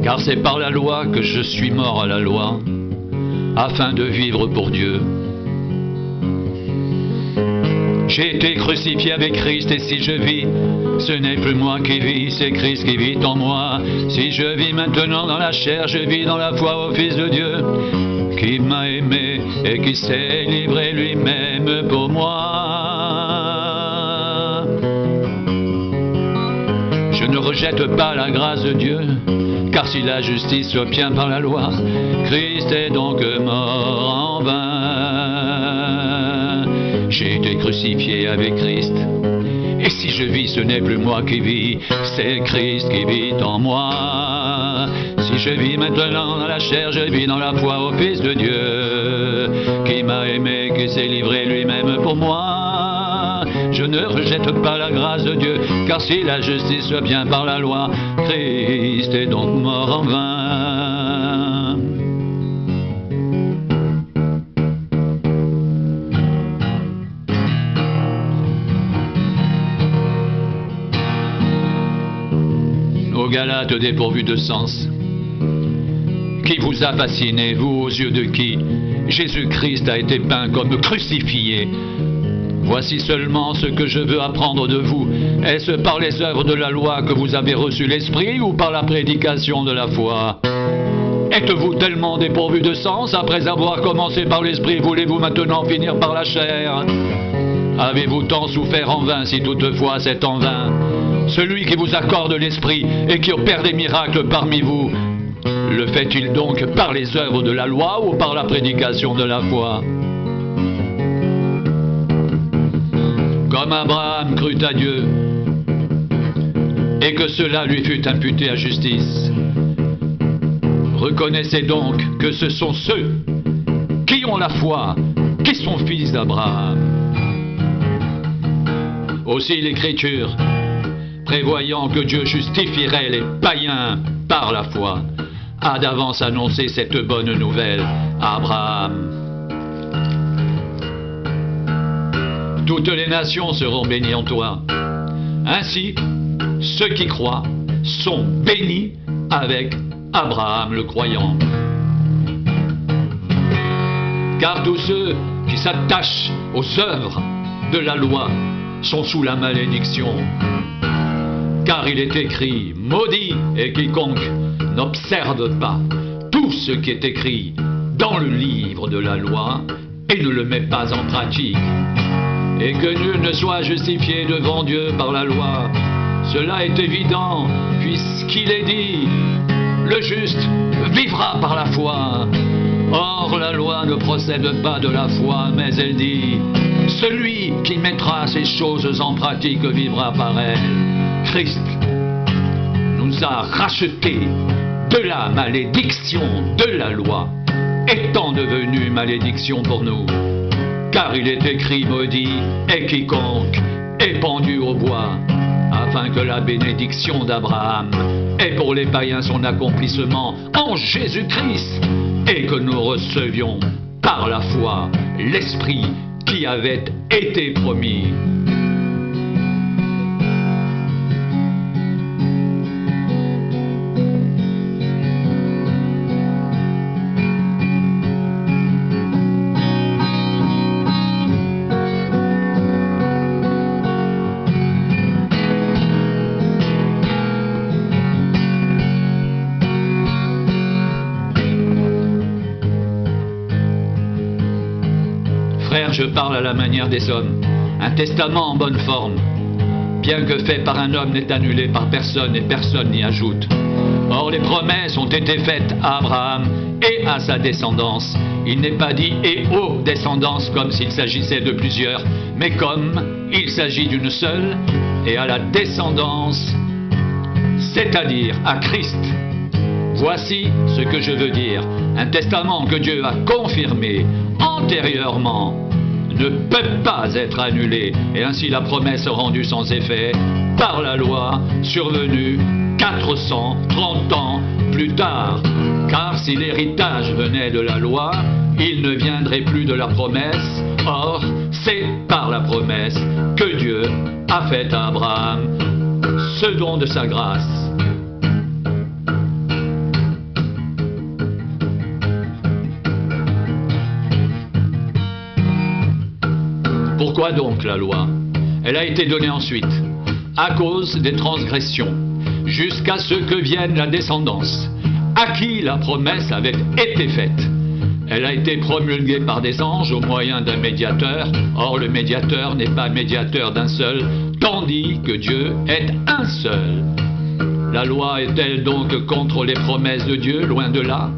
Car c'est par la loi que je suis mort à la loi, afin de vivre pour Dieu. J'ai été crucifié avec Christ, et si je vis, ce n'est plus moi qui vis, c'est Christ qui vit en moi. Si je vis maintenant dans la chair, je vis dans la foi au Fils de Dieu, qui m'a aimé et qui s'est livré lui-même pour moi. Je ne rejette pas la grâce de Dieu, car si la justice s'obtient par la loi, Christ est donc mort en vain. J'ai été crucifié avec Christ, et si je vis, ce n'est plus moi qui vis, c'est Christ qui vit en moi. Si je vis maintenant dans la chair, je vis dans la foi au Fils de Dieu, qui m'a aimé, qui s'est livré lui-même pour moi. Je ne rejette pas la grâce de Dieu, car si la justice s'obtient par la loi, Christ est donc mort en vain. Ô Galates dépourvus de sens, qui vous a fasciné, vous aux yeux de qui Jésus-Christ a été peint comme crucifié? Voici seulement ce que je veux apprendre de vous. Est-ce par les œuvres de la loi que vous avez reçu l'Esprit, ou par la prédication de la foi? Êtes-vous tellement dépourvus de sens? Après avoir commencé par l'Esprit, voulez-vous maintenant finir par la chair? Avez-vous tant souffert en vain, si toutefois c'est en vain? Celui qui vous accorde l'Esprit et qui opère des miracles parmi vous, le fait-il donc par les œuvres de la loi ou par la prédication de la foi? Comme Abraham crut à Dieu, et que cela lui fut imputé à justice. Reconnaissez donc que ce sont ceux qui ont la foi qui sont fils d'Abraham. Aussi l'Écriture, prévoyant que Dieu justifierait les païens par la foi, a d'avance annoncé cette bonne nouvelle à Abraham. Toutes les nations seront bénies en toi. Ainsi, ceux qui croient sont bénis avec Abraham le croyant. Car tous ceux qui s'attachent aux œuvres de la loi sont sous la malédiction. Car il est écrit, maudit est quiconque n'observe pas tout ce qui est écrit dans le livre de la loi et ne le met pas en pratique. Et que nul ne soit justifié devant Dieu par la loi. Cela est évident, puisqu'il est dit, le juste vivra par la foi. Or, la loi ne procède pas de la foi, mais elle dit, celui qui mettra ces choses en pratique vivra par elles. Christ nous a rachetés de la malédiction de la loi, étant devenu malédiction pour nous. Car il est écrit, maudit est quiconque est pendu au bois, afin que la bénédiction d'Abraham ait pour les païens son accomplissement en Jésus-Christ, et que nous recevions par la foi l'Esprit qui avait été promis. Frère, je parle à la manière des hommes. Un testament en bonne forme, bien que fait par un homme, n'est annulé par personne et personne n'y ajoute. Or, les promesses ont été faites à Abraham et à sa descendance. Il n'est pas dit « et aux descendances » comme s'il s'agissait de plusieurs, mais comme il s'agit d'une seule, et à la descendance, c'est-à-dire à Christ. Voici ce que je veux dire. Un testament que Dieu a confirmé antérieurement ne peut pas être annulé, et ainsi la promesse rendue sans effet par la loi survenue 430 ans plus tard. Car si l'héritage venait de la loi, il ne viendrait plus de la promesse. Or, c'est par la promesse que Dieu a fait à Abraham ce don de sa grâce. Pourquoi donc la loi? Elle a été donnée ensuite, à cause des transgressions, jusqu'à ce que vienne la descendance, à qui la promesse avait été faite. Elle a été promulguée par des anges au moyen d'un médiateur. Or, le médiateur n'est pas médiateur d'un seul, tandis que Dieu est un seul. La loi est-elle donc contre les promesses de Dieu? Loin de là.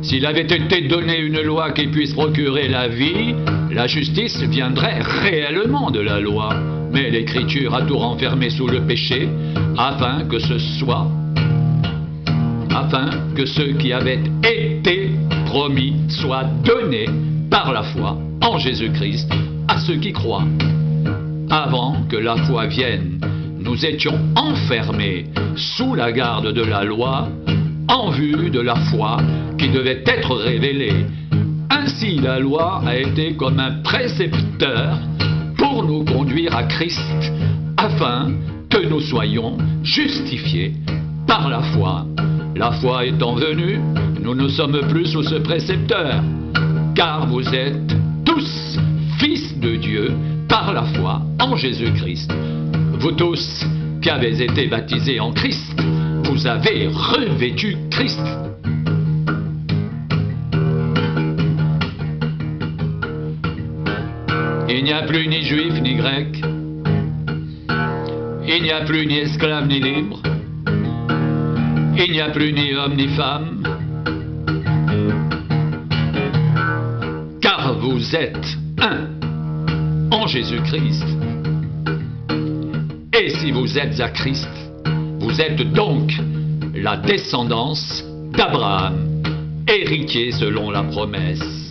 S'il avait été donné une loi qui puisse procurer la vie, la justice viendrait réellement de la loi. Mais l'Écriture a tout renfermé sous le péché, afin que ce qui avait été promis soit donné par la foi en Jésus-Christ à ceux qui croient. Avant que la foi vienne, nous étions enfermés sous la garde de la loi en vue de la foi qui devait être révélée. Ainsi, la loi a été comme un précepteur pour nous conduire à Christ, afin que nous soyons justifiés par la foi. La foi étant venue, nous ne sommes plus sous ce précepteur, car vous êtes tous fils de Dieu par la foi en Jésus-Christ. Vous tous qui avez été baptisés en Christ, vous avez revêtu Christ. Il n'y a plus ni juif ni grec, il n'y a plus ni esclave ni libre, il n'y a plus ni homme ni femme, car vous êtes un en Jésus-Christ. Et si vous êtes à Christ, vous êtes donc la descendance d'Abraham, héritier selon la promesse.